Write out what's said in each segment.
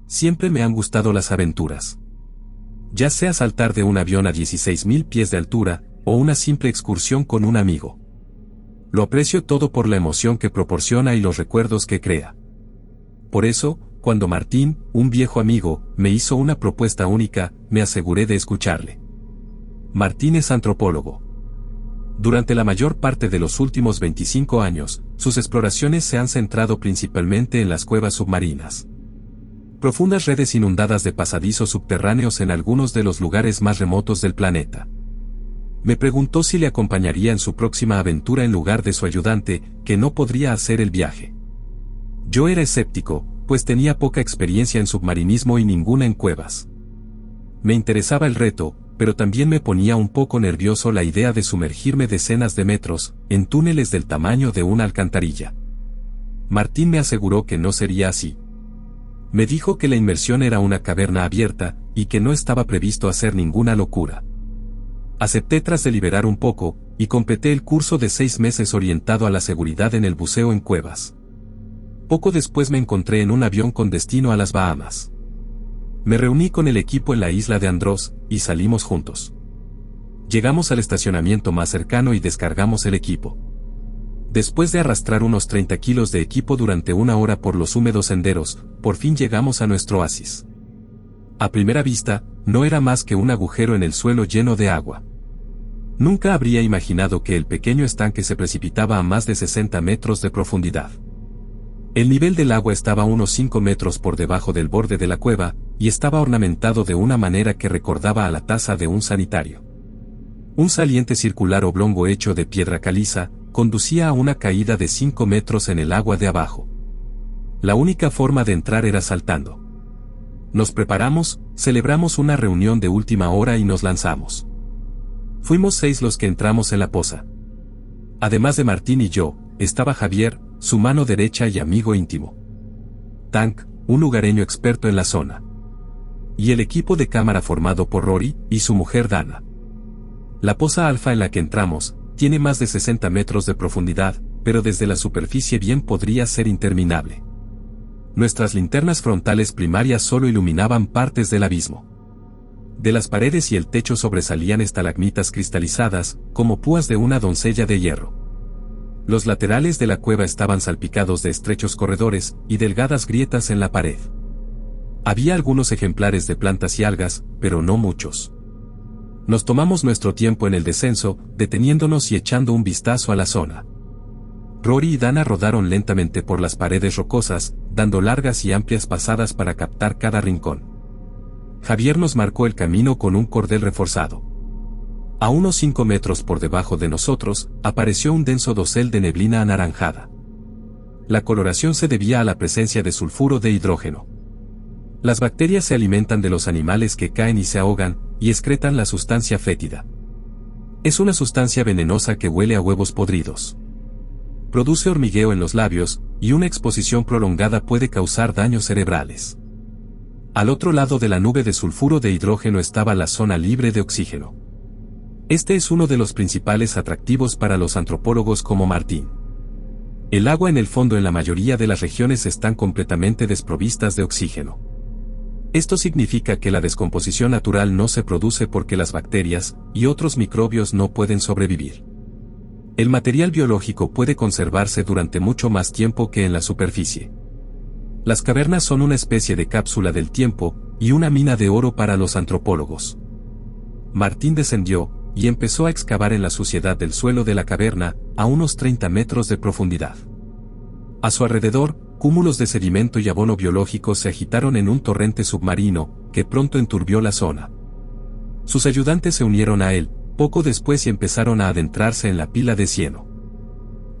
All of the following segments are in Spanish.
Siempre me han gustado las aventuras. Ya sea saltar de un avión a 16.000 pies de altura, o una simple excursión con un amigo. Lo aprecio todo por la emoción que proporciona y los recuerdos que crea. Por eso, cuando Martín, un viejo amigo, me hizo una propuesta única, me aseguré de escucharle. Martín es antropólogo. Durante la mayor parte de los últimos 25 años, sus exploraciones se han centrado principalmente en las cuevas submarinas. Profundas redes inundadas de pasadizos subterráneos en algunos de los lugares más remotos del planeta. Me preguntó si le acompañaría en su próxima aventura en lugar de su ayudante, que no podría hacer el viaje. Yo era escéptico, pues tenía poca experiencia en submarinismo y ninguna en cuevas. Me interesaba el reto, pero también me ponía un poco nervioso la idea de sumergirme decenas de metros, en túneles del tamaño de una alcantarilla. Martín me aseguró que no sería así. Me dijo que la inmersión era una caverna abierta, y que no estaba previsto hacer ninguna locura. Acepté tras deliberar un poco, y completé el curso de 6 meses orientado a la seguridad en el buceo en cuevas. Poco después me encontré en un avión con destino a las Bahamas. Me reuní con el equipo en la isla de Andros, y salimos juntos. Llegamos al estacionamiento más cercano y descargamos el equipo. Después de arrastrar unos 30 kilos de equipo durante una hora por los húmedos senderos, por fin llegamos a nuestro oasis. A primera vista, no era más que un agujero en el suelo lleno de agua. Nunca habría imaginado que el pequeño estanque se precipitaba a más de 60 metros de profundidad. El nivel del agua estaba a unos 5 metros por debajo del borde de la cueva, y estaba ornamentado de una manera que recordaba a la taza de un sanitario. Un saliente circular oblongo hecho de piedra caliza, conducía a una caída de 5 metros en el agua de abajo. La única forma de entrar era saltando. Nos preparamos, celebramos una reunión de última hora y nos lanzamos. Fuimos 6 los que entramos en la poza. Además de Martín y yo, estaba Javier, su mano derecha y amigo íntimo. Tank, un lugareño experto en la zona. Y el equipo de cámara formado por Rory y su mujer Dana. La poza alfa en la que entramos, tiene más de 60 metros de profundidad, pero desde la superficie bien podría ser interminable. Nuestras linternas frontales primarias solo iluminaban partes del abismo. De las paredes y el techo sobresalían estalagmitas cristalizadas, como púas de una doncella de hierro. Los laterales de la cueva estaban salpicados de estrechos corredores y delgadas grietas en la pared. Había algunos ejemplares de plantas y algas, pero no muchos. Nos tomamos nuestro tiempo en el descenso, deteniéndonos y echando un vistazo a la zona. Rory y Dana rodaron lentamente por las paredes rocosas, dando largas y amplias pasadas para captar cada rincón. Javier nos marcó el camino con un cordel reforzado. A unos 5 metros por debajo de nosotros, apareció un denso dosel de neblina anaranjada. La coloración se debía a la presencia de sulfuro de hidrógeno. Las bacterias se alimentan de los animales que caen y se ahogan, y excretan la sustancia fétida. Es una sustancia venenosa que huele a huevos podridos. Produce hormigueo en los labios, y una exposición prolongada puede causar daños cerebrales. Al otro lado de la nube de sulfuro de hidrógeno estaba la zona libre de oxígeno. Este es uno de los principales atractivos para los antropólogos como Martín. El agua en el fondo en la mayoría de las regiones están completamente desprovistas de oxígeno. Esto significa que la descomposición natural no se produce porque las bacterias y otros microbios no pueden sobrevivir. El material biológico puede conservarse durante mucho más tiempo que en la superficie. Las cavernas son una especie de cápsula del tiempo y una mina de oro para los antropólogos. Martín descendió y empezó a excavar en la suciedad del suelo de la caverna, a unos 30 metros de profundidad. A su alrededor, cúmulos de sedimento y abono biológico se agitaron en un torrente submarino, que pronto enturbió la zona. Sus ayudantes se unieron a él, poco después y empezaron a adentrarse en la pila de cieno.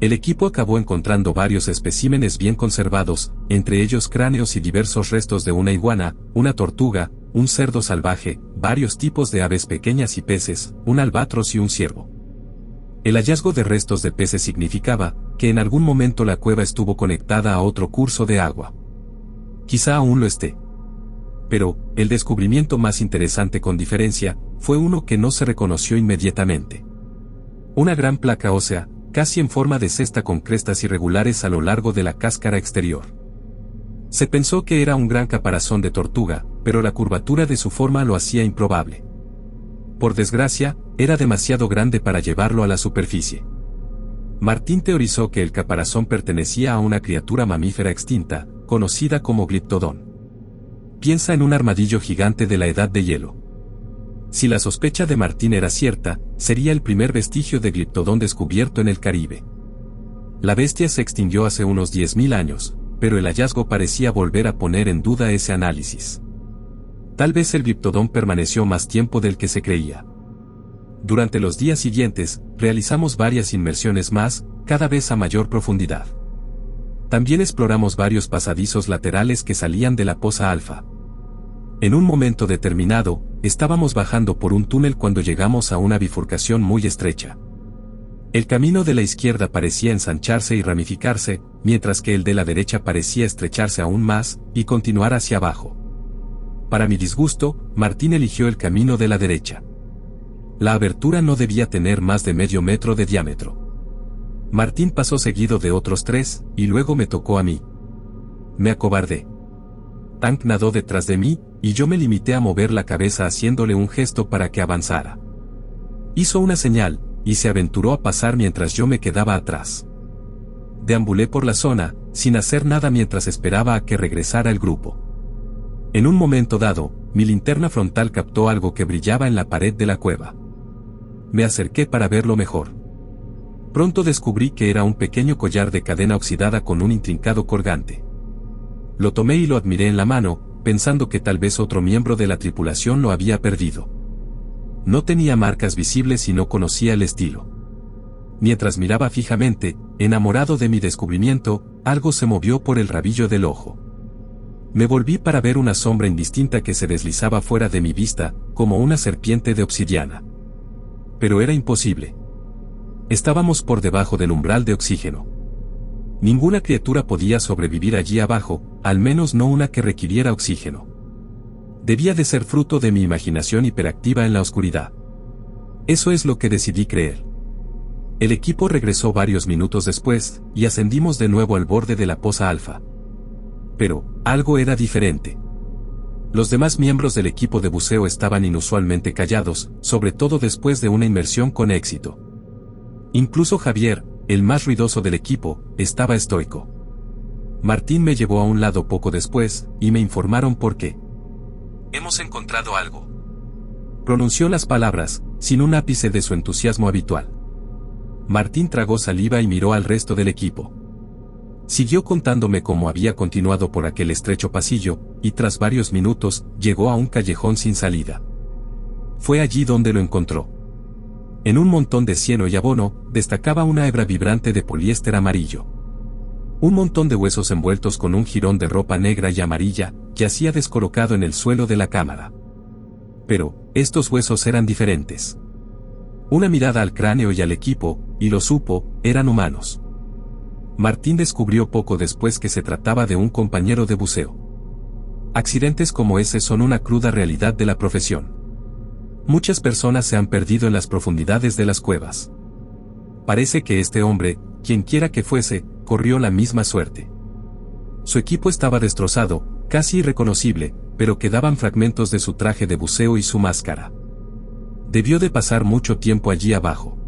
El equipo acabó encontrando varios especímenes bien conservados, entre ellos cráneos y diversos restos de una iguana, una tortuga, un cerdo salvaje, varios tipos de aves pequeñas y peces, un albatros y un ciervo. El hallazgo de restos de peces significaba que en algún momento la cueva estuvo conectada a otro curso de agua. Quizá aún lo esté. Pero, el descubrimiento más interesante con diferencia, fue uno que no se reconoció inmediatamente. Una gran placa ósea, casi en forma de cesta con crestas irregulares a lo largo de la cáscara exterior. Se pensó que era un gran caparazón de tortuga, pero la curvatura de su forma lo hacía improbable. Por desgracia, era demasiado grande para llevarlo a la superficie. Martín teorizó que el caparazón pertenecía a una criatura mamífera extinta, conocida como gliptodón. Piensa en un armadillo gigante de la edad de hielo. Si la sospecha de Martín era cierta, sería el primer vestigio de gliptodón descubierto en el Caribe. La bestia se extinguió hace unos 10.000 años, pero el hallazgo parecía volver a poner en duda ese análisis. Tal vez el gliptodón permaneció más tiempo del que se creía. Durante los días siguientes, realizamos varias inmersiones más, cada vez a mayor profundidad. También exploramos varios pasadizos laterales que salían de la poza Alfa. En un momento determinado, estábamos bajando por un túnel cuando llegamos a una bifurcación muy estrecha. El camino de la izquierda parecía ensancharse y ramificarse, mientras que el de la derecha parecía estrecharse aún más, y continuar hacia abajo. Para mi disgusto, Martín eligió el camino de la derecha. La abertura no debía tener más de medio metro de diámetro. Martín pasó seguido de otros 3, y luego me tocó a mí. Me acobardé. Tank nadó detrás de mí, y yo me limité a mover la cabeza haciéndole un gesto para que avanzara. Hizo una señal, y se aventuró a pasar mientras yo me quedaba atrás. Deambulé por la zona, sin hacer nada mientras esperaba a que regresara el grupo. En un momento dado, mi linterna frontal captó algo que brillaba en la pared de la cueva. Me acerqué para verlo mejor. Pronto descubrí que era un pequeño collar de cadena oxidada con un intrincado colgante. Lo tomé y lo admiré en la mano, pensando que tal vez otro miembro de la tripulación lo había perdido. No tenía marcas visibles y no conocía el estilo. Mientras miraba fijamente, enamorado de mi descubrimiento, algo se movió por el rabillo del ojo. Me volví para ver una sombra indistinta que se deslizaba fuera de mi vista, como una serpiente de obsidiana. Pero era imposible. Estábamos por debajo del umbral de oxígeno. Ninguna criatura podía sobrevivir allí abajo, al menos no una que requiriera oxígeno. Debía de ser fruto de mi imaginación hiperactiva en la oscuridad. Eso es lo que decidí creer. El equipo regresó varios minutos después, y ascendimos de nuevo al borde de la poza Alfa. Pero, algo era diferente. Los demás miembros del equipo de buceo estaban inusualmente callados, sobre todo después de una inmersión con éxito. Incluso Javier, el más ruidoso del equipo, estaba estoico. Martín me llevó a un lado poco después, y me informaron por qué. «Hemos encontrado algo», pronunció las palabras, sin un ápice de su entusiasmo habitual. Martín tragó saliva y miró al resto del equipo. Siguió contándome cómo había continuado por aquel estrecho pasillo, y tras varios minutos, llegó a un callejón sin salida. Fue allí donde lo encontró. En un montón de cieno y abono, destacaba una hebra vibrante de poliéster amarillo. Un montón de huesos envueltos con un jirón de ropa negra y amarilla, yacía descolocado en el suelo de la cámara. Pero, estos huesos eran diferentes. Una mirada al cráneo y al equipo, y lo supo, eran humanos. Martín descubrió poco después que se trataba de un compañero de buceo. Accidentes como ese son una cruda realidad de la profesión. Muchas personas se han perdido en las profundidades de las cuevas. Parece que este hombre, quien quiera que fuese, corrió la misma suerte. Su equipo estaba destrozado, casi irreconocible, pero quedaban fragmentos de su traje de buceo y su máscara. Debió de pasar mucho tiempo allí abajo.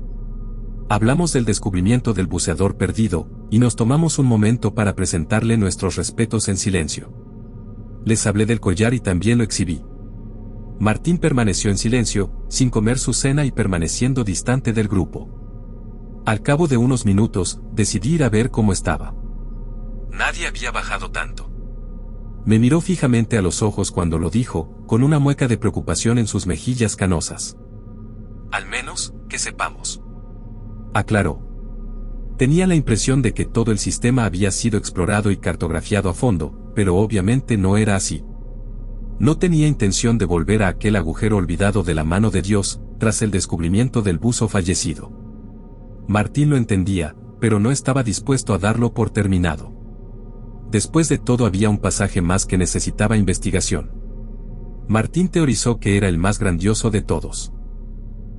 Hablamos del descubrimiento del buceador perdido, y nos tomamos un momento para presentarle nuestros respetos en silencio. Les hablé del collar y también lo exhibí. Martín permaneció en silencio, sin comer su cena y permaneciendo distante del grupo. Al cabo de unos minutos, decidí ir a ver cómo estaba. Nadie había bajado tanto. Me miró fijamente a los ojos cuando lo dijo, con una mueca de preocupación en sus mejillas canosas. Al menos, que sepamos. Aclaró. Tenía la impresión de que todo el sistema había sido explorado y cartografiado a fondo, pero obviamente no era así. No tenía intención de volver a aquel agujero olvidado de la mano de Dios, tras el descubrimiento del buzo fallecido. Martín lo entendía, pero no estaba dispuesto a darlo por terminado. Después de todo había un pasaje más que necesitaba investigación. Martín teorizó que era el más grandioso de todos.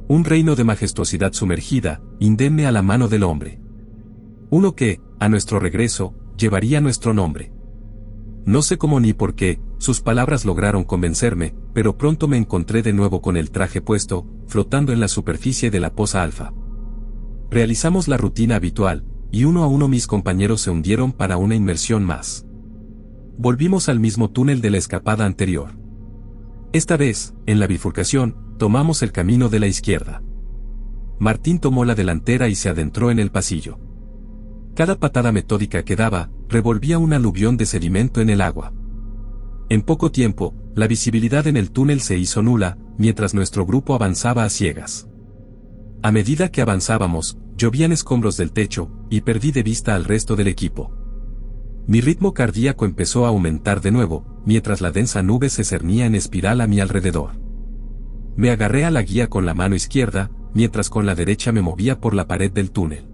Un reino de majestuosidad sumergida, indemne a la mano del hombre. Uno que, a nuestro regreso, llevaría nuestro nombre. No sé cómo ni por qué, sus palabras lograron convencerme, pero pronto me encontré de nuevo con el traje puesto, flotando en la superficie de la poza alfa. Realizamos la rutina habitual, y uno a uno mis compañeros se hundieron para una inmersión más. Volvimos al mismo túnel de la escapada anterior. Esta vez, en la bifurcación, tomamos el camino de la izquierda. Martín tomó la delantera y se adentró en el pasillo. Cada patada metódica que daba, revolvía un aluvión de sedimento en el agua. En poco tiempo, la visibilidad en el túnel se hizo nula, mientras nuestro grupo avanzaba a ciegas. A medida que avanzábamos, llovían escombros del techo, y perdí de vista al resto del equipo. Mi ritmo cardíaco empezó a aumentar de nuevo, mientras la densa nube se cernía en espiral a mi alrededor. Me agarré a la guía con la mano izquierda, mientras con la derecha me movía por la pared del túnel.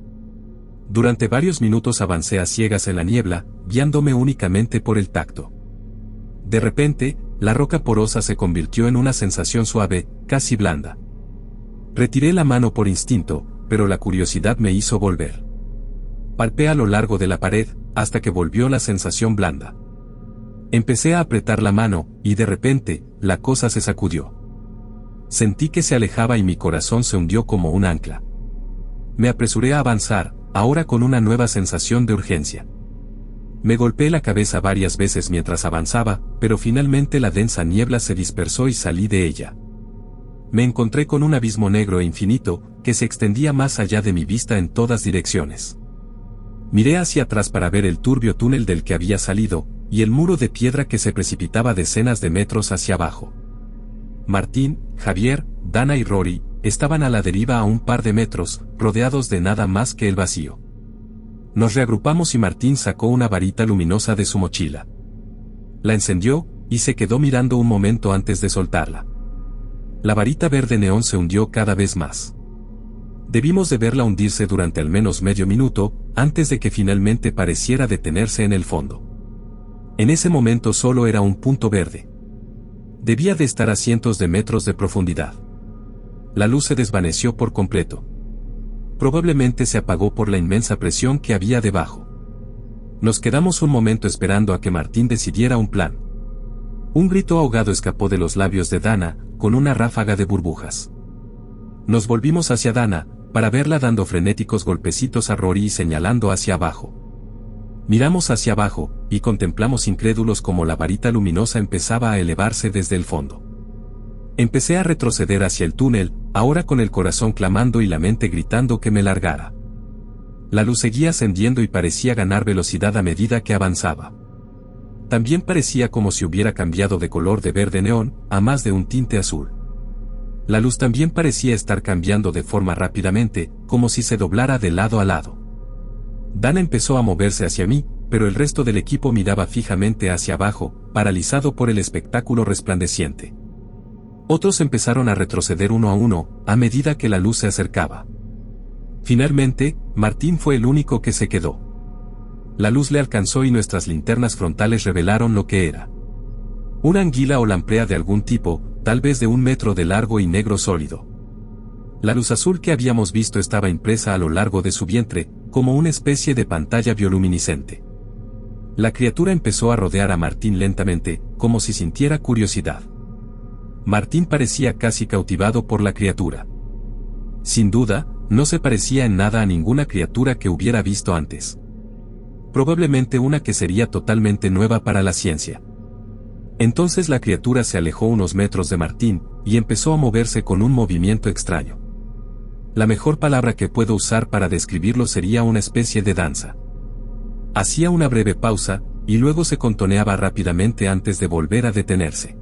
Durante varios minutos avancé a ciegas en la niebla, guiándome únicamente por el tacto. De repente, la roca porosa se convirtió en una sensación suave, casi blanda. Retiré la mano por instinto, pero la curiosidad me hizo volver. Palpé a lo largo de la pared, hasta que volvió la sensación blanda. Empecé a apretar la mano, y de repente, la cosa se sacudió. Sentí que se alejaba y mi corazón se hundió como un ancla. Me apresuré a avanzar, ahora con una nueva sensación de urgencia. Me golpeé la cabeza varias veces mientras avanzaba, pero finalmente la densa niebla se dispersó y salí de ella. Me encontré con un abismo negro e infinito, que se extendía más allá de mi vista en todas direcciones. Miré hacia atrás para ver el turbio túnel del que había salido, y el muro de piedra que se precipitaba decenas de metros hacia abajo. Martín, Javier, Dana y Rory estaban a la deriva a un par de metros, rodeados de nada más que el vacío. Nos reagrupamos y Martín sacó una varita luminosa de su mochila. La encendió, y se quedó mirando un momento antes de soltarla. La varita verde neón se hundió cada vez más. Debimos de verla hundirse durante al menos medio minuto, antes de que finalmente pareciera detenerse en el fondo. En ese momento solo era un punto verde. Debía de estar a cientos de metros de profundidad. La luz se desvaneció por completo. Probablemente se apagó por la inmensa presión que había debajo. Nos quedamos un momento esperando a que Martín decidiera un plan. Un grito ahogado escapó de los labios de Dana, con una ráfaga de burbujas. Nos volvimos hacia Dana, para verla dando frenéticos golpecitos a Rory y señalando hacia abajo. Miramos hacia abajo, y contemplamos incrédulos como la varita luminosa empezaba a elevarse desde el fondo. Empecé a retroceder hacia el túnel, ahora con el corazón clamando y la mente gritando que me largara. La luz seguía ascendiendo y parecía ganar velocidad a medida que avanzaba. También parecía como si hubiera cambiado de color de verde neón, a más de un tinte azul. La luz también parecía estar cambiando de forma rápidamente, como si se doblara de lado a lado. Dana empezó a moverse hacia mí, pero el resto del equipo miraba fijamente hacia abajo, paralizado por el espectáculo resplandeciente. Otros empezaron a retroceder uno a uno, a medida que la luz se acercaba. Finalmente, Martín fue el único que se quedó. La luz le alcanzó y nuestras linternas frontales revelaron lo que era. Una anguila o lamprea de algún tipo, tal vez de 1 metro de largo y negro sólido. La luz azul que habíamos visto estaba impresa a lo largo de su vientre, como una especie de pantalla bioluminiscente. La criatura empezó a rodear a Martín lentamente, como si sintiera curiosidad. Martín parecía casi cautivado por la criatura. Sin duda, no se parecía en nada a ninguna criatura que hubiera visto antes. Probablemente una que sería totalmente nueva para la ciencia. Entonces la criatura se alejó unos metros de Martín, y empezó a moverse con un movimiento extraño. La mejor palabra que puedo usar para describirlo sería una especie de danza. Hacía una breve pausa, y luego se contoneaba rápidamente antes de volver a detenerse.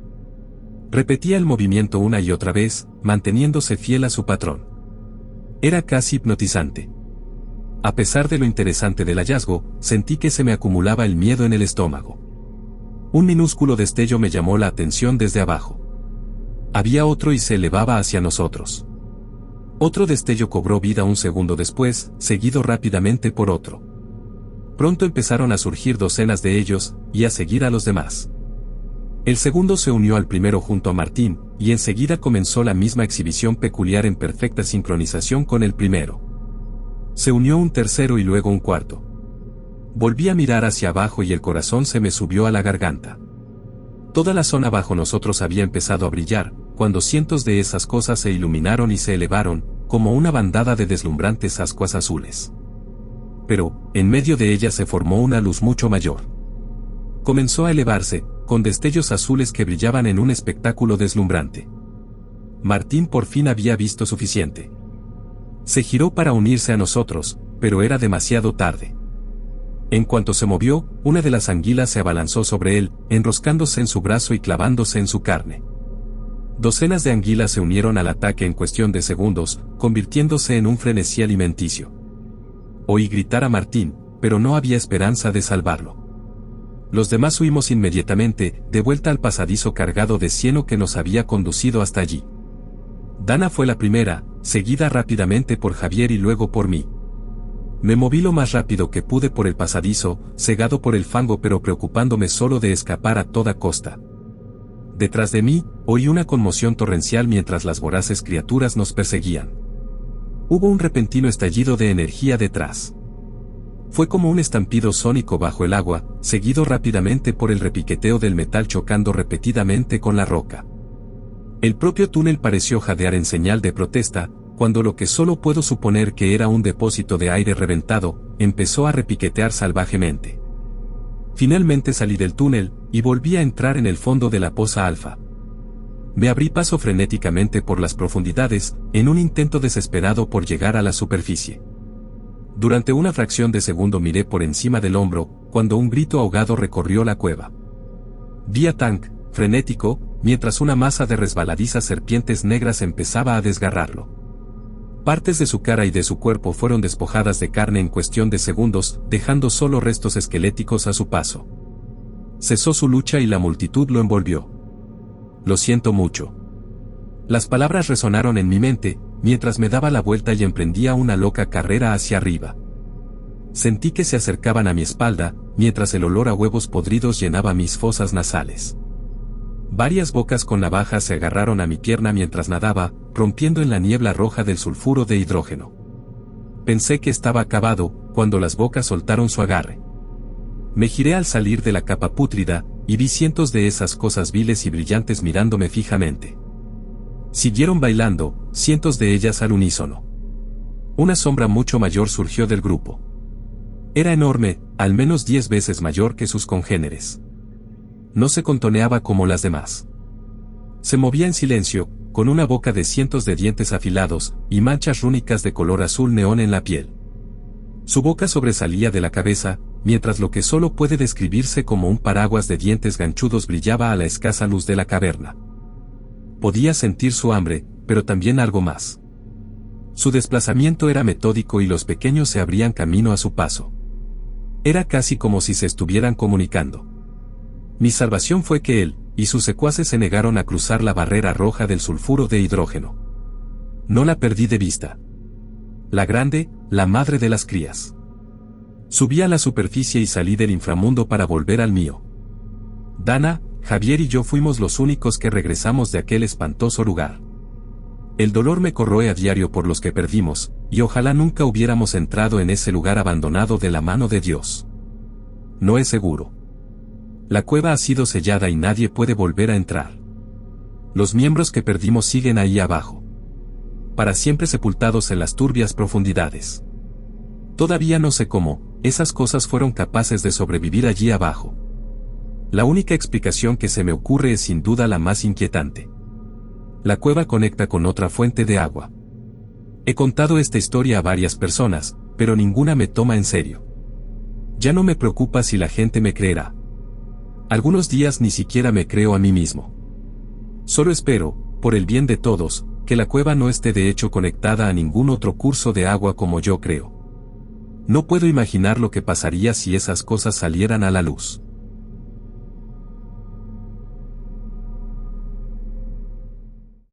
Repetía el movimiento una y otra vez, manteniéndose fiel a su patrón. Era casi hipnotizante. A pesar de lo interesante del hallazgo, sentí que se me acumulaba el miedo en el estómago. Un minúsculo destello me llamó la atención desde abajo. Había otro y se elevaba hacia nosotros. Otro destello cobró vida un segundo después, seguido rápidamente por otro. Pronto empezaron a surgir docenas de ellos, y a seguir a los demás. El segundo se unió al primero junto a Martín, y enseguida comenzó la misma exhibición peculiar en perfecta sincronización con el primero. Se unió un tercero y luego un cuarto. Volví a mirar hacia abajo y el corazón se me subió a la garganta. Toda la zona bajo nosotros había empezado a brillar, cuando cientos de esas cosas se iluminaron y se elevaron, como una bandada de deslumbrantes ascuas azules. Pero, en medio de ellas se formó una luz mucho mayor. Comenzó a elevarse, con destellos azules que brillaban en un espectáculo deslumbrante. Martín por fin había visto suficiente. Se giró para unirse a nosotros, pero era demasiado tarde. En cuanto se movió, una de las anguilas se abalanzó sobre él, enroscándose en su brazo y clavándose en su carne. Docenas de anguilas se unieron al ataque en cuestión de segundos, convirtiéndose en un frenesí alimenticio. Oí gritar a Martín, pero no había esperanza de salvarlo. Los demás huimos inmediatamente, de vuelta al pasadizo cargado de cieno que nos había conducido hasta allí. Dana fue la primera, seguida rápidamente por Javier y luego por mí. Me moví lo más rápido que pude por el pasadizo, cegado por el fango pero preocupándome solo de escapar a toda costa. Detrás de mí, oí una conmoción torrencial mientras las voraces criaturas nos perseguían. Hubo un repentino estallido de energía detrás. Fue como un estampido sónico bajo el agua, seguido rápidamente por el repiqueteo del metal chocando repetidamente con la roca. El propio túnel pareció jadear en señal de protesta, cuando lo que solo puedo suponer que era un depósito de aire reventado, empezó a repiquetear salvajemente. Finalmente salí del túnel, y volví a entrar en el fondo de la poza alfa. Me abrí paso frenéticamente por las profundidades, en un intento desesperado por llegar a la superficie. Durante una fracción de segundo miré por encima del hombro, cuando un grito ahogado recorrió la cueva. Vi a Tank, frenético, mientras una masa de resbaladizas serpientes negras empezaba a desgarrarlo. Partes de su cara y de su cuerpo fueron despojadas de carne en cuestión de segundos, dejando solo restos esqueléticos a su paso. Cesó su lucha y la multitud lo envolvió. Lo siento mucho. Las palabras resonaron en mi mente, mientras me daba la vuelta y emprendía una loca carrera hacia arriba. Sentí que se acercaban a mi espalda, mientras el olor a huevos podridos llenaba mis fosas nasales. Varias bocas con navajas se agarraron a mi pierna mientras nadaba, rompiendo en la niebla roja del sulfuro de hidrógeno. Pensé que estaba acabado, cuando las bocas soltaron su agarre. Me giré al salir de la capa pútrida, y vi cientos de esas cosas viles y brillantes mirándome fijamente. Siguieron bailando, cientos de ellas al unísono. Una sombra mucho mayor surgió del grupo. Era enorme, al menos 10 veces mayor que sus congéneres. No se contoneaba como las demás. Se movía en silencio, con una boca de cientos de dientes afilados, y manchas rúnicas de color azul neón en la piel. Su boca sobresalía de la cabeza, mientras lo que solo puede describirse como un paraguas de dientes ganchudos brillaba a la escasa luz de la caverna. Podía sentir su hambre, pero también algo más. Su desplazamiento era metódico y los pequeños se abrían camino a su paso. Era casi como si se estuvieran comunicando. Mi salvación fue que él y sus secuaces se negaron a cruzar la barrera roja del sulfuro de hidrógeno. No la perdí de vista. La grande, la madre de las crías. Subí a la superficie y salí del inframundo para volver al mío. Dana, Javier y yo fuimos los únicos que regresamos de aquel espantoso lugar. El dolor me corroe a diario por los que perdimos, y ojalá nunca hubiéramos entrado en ese lugar abandonado de la mano de Dios. No es seguro. La cueva ha sido sellada y nadie puede volver a entrar. Los miembros que perdimos siguen ahí abajo. Para siempre sepultados en las turbias profundidades. Todavía no sé cómo, esas cosas fueron capaces de sobrevivir allí abajo. La única explicación que se me ocurre es sin duda la más inquietante. La cueva conecta con otra fuente de agua. He contado esta historia a varias personas, pero ninguna me toma en serio. Ya no me preocupa si la gente me creerá. Algunos días ni siquiera me creo a mí mismo. Solo espero, por el bien de todos, que la cueva no esté de hecho conectada a ningún otro curso de agua como yo creo. No puedo imaginar lo que pasaría si esas cosas salieran a la luz.